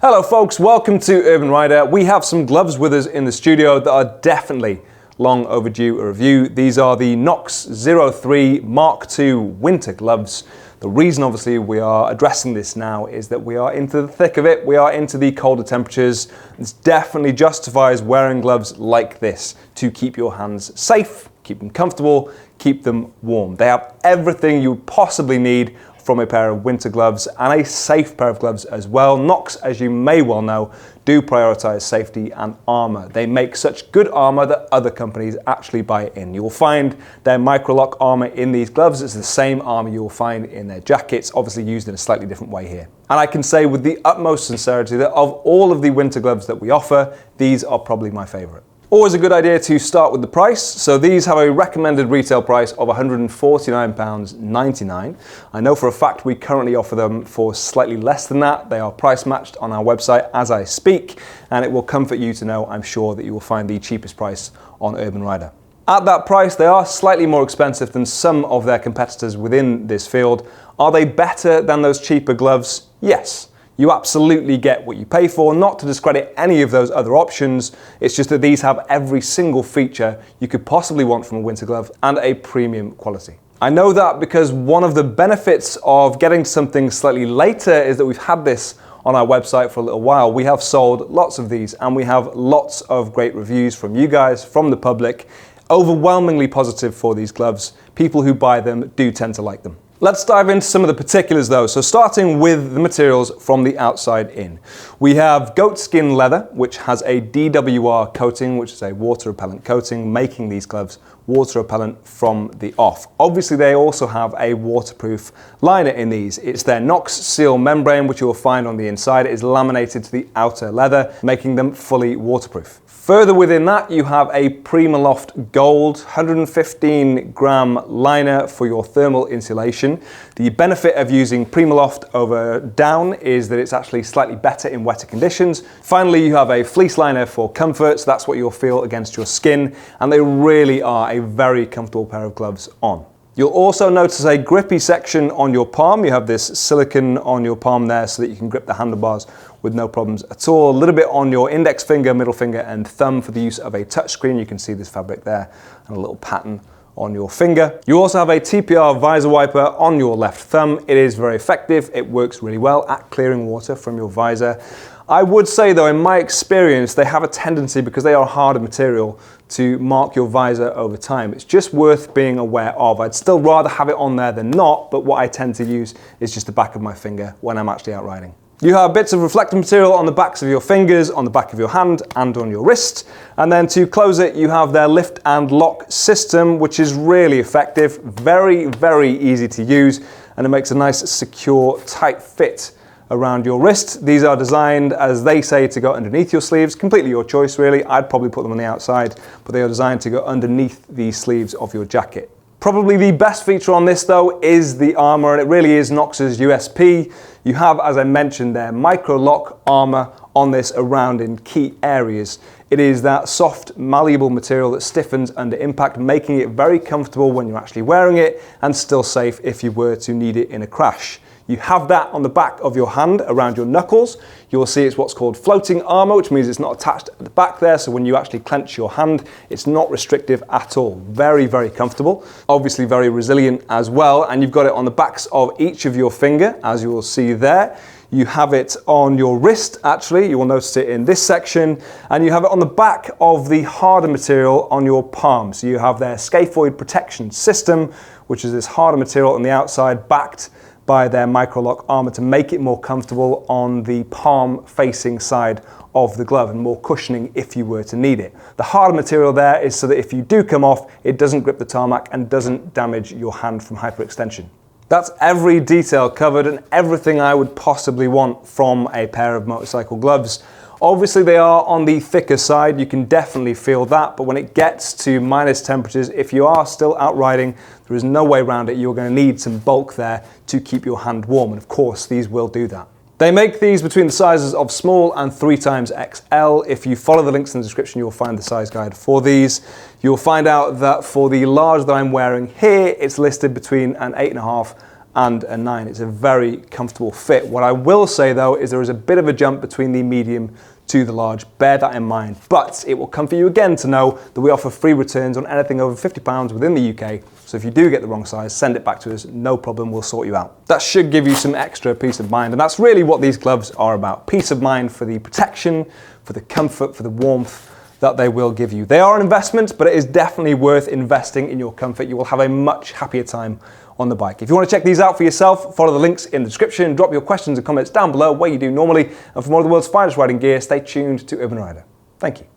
Hello folks, welcome to Urban Rider. We have some gloves with us in the studio that are definitely long overdue a review. These are the Knox Zero 3 Mark II winter gloves. The reason obviously we are addressing this now is that we are into the thick of it. We are into the colder temperatures. This definitely justifies wearing gloves like this to keep your hands safe, keep them comfortable, keep them warm. They have everything you possibly need from a pair of winter gloves, and a safe pair of gloves as well. Knox, as you may well know, do prioritize safety and armor. They make such good armor that other companies actually buy it in. You'll find their micro-lock armor in these gloves. It's the same armor you'll find in their jackets, obviously used in a slightly different way here. And I can say with the utmost sincerity that of all of the winter gloves that we offer, these are probably my favorite. Always a good idea to start with the price. So these have a recommended retail price of £149.99. I know for a fact we currently offer them for slightly less than that. They are price matched on our website as I speak, and it will comfort you to know, I'm sure, that you will find the cheapest price on Urban Rider. At that price, they are slightly more expensive than some of their competitors within this field. Are they better than those cheaper gloves? Yes. You absolutely get what you pay for, not to discredit any of those other options. It's just that these have every single feature you could possibly want from a winter glove and a premium quality. I know that because one of the benefits of getting something slightly later is that we've had this on our website for a little while. We have sold lots of these and we have lots of great reviews from you guys, from the public. Overwhelmingly positive for these gloves. People who buy them do tend to like them. Let's dive into some of the particulars though. So starting with the materials from the outside in. We have goatskin leather, which has a DWR coating, which is a water repellent coating, making these gloves water repellent from the off. Obviously they also have a waterproof liner in these. It's their Knox seal membrane, which you will find on the inside. It is laminated to the outer leather, making them fully waterproof. Further within that, you have a PrimaLoft Gold 115 gram liner for your thermal insulation. The benefit of using PrimaLoft over down is that it's actually slightly better in wetter conditions. Finally, you have a fleece liner for comfort, so that's what you'll feel against your skin, and they really are a very comfortable pair of gloves on. You'll also notice a grippy section on your palm. You have this silicone on your palm there so that you can grip the handlebars with no problems at all. A little bit on your index finger, middle finger and thumb for the use of a touchscreen. You can see this fabric there and a little pattern on your finger. You also have a TPR visor wiper on your left thumb. It is very effective. It works really well at clearing water from your visor. I would say though, in my experience, they have a tendency, because they are a harder material, to mark your visor over time. It's just worth being aware of. I'd still rather have it on there than not, but what I tend to use is just the back of my finger when I'm actually out riding. You have bits of reflective material on the backs of your fingers, on the back of your hand and on your wrist. And then to close it, you have their lift and lock system, which is really effective, very, very easy to use, and it makes a nice, secure, tight fit around your wrist. These are designed, as they say, to go underneath your sleeves. Completely your choice, really. I'd probably put them on the outside, but they are designed to go underneath the sleeves of your jacket. Probably the best feature on this though is the armor, and it really is Knox's USP. You have, as I mentioned, their micro-lock armor on this around in key areas. It is that soft, malleable material that stiffens under impact, making it very comfortable when you're actually wearing it and still safe if you were to need it in a crash. You have that on the back of your hand around your knuckles. You'll see it's what's called floating armor, which means it's not attached at the back there. So when you actually clench your hand, it's not restrictive at all. Very, very comfortable. Obviously very resilient as well. And you've got it on the backs of each of your finger, as you will see there. You have it on your wrist, actually. You will notice it in this section. And you have it on the back of the harder material on your palm. So you have their scaphoid protection system, which is this harder material on the outside, backed by their micro-lock armor to make it more comfortable on the palm facing side of the glove and more cushioning if you were to need it. The harder material there is so that if you do come off, it doesn't grip the tarmac and doesn't damage your hand from hyperextension. That's every detail covered and everything I would possibly want from a pair of motorcycle gloves. Obviously they are on the thicker side, you can definitely feel that, but when it gets to minus temperatures, if you are still out riding, there is no way around it. You're going to need some bulk there to keep your hand warm, and of course these will do that. They make these between the sizes of small and 3XL. If you follow the links in the description, you'll find the size guide for these. You'll find out that for the large that I'm wearing here, it's listed between an 8.5 and a 9. It's a very comfortable fit. What I will say though is there is a bit of a jump between the medium to the large. Bear that in mind. But it will comfort you again to know that we offer free returns on anything over £50 within the UK. So if you do get the wrong size, send it back to us. No problem, we'll sort you out. That should give you some extra peace of mind. And that's really what these gloves are about. Peace of mind for the protection, for the comfort, for the warmth that they will give you. They are an investment, but it is definitely worth investing in your comfort. You will have a much happier time on the bike. If you want to check these out for yourself, follow the links in the description, drop your questions and comments down below where you do normally. And for more of the world's finest riding gear, stay tuned to Urban Rider. Thank you.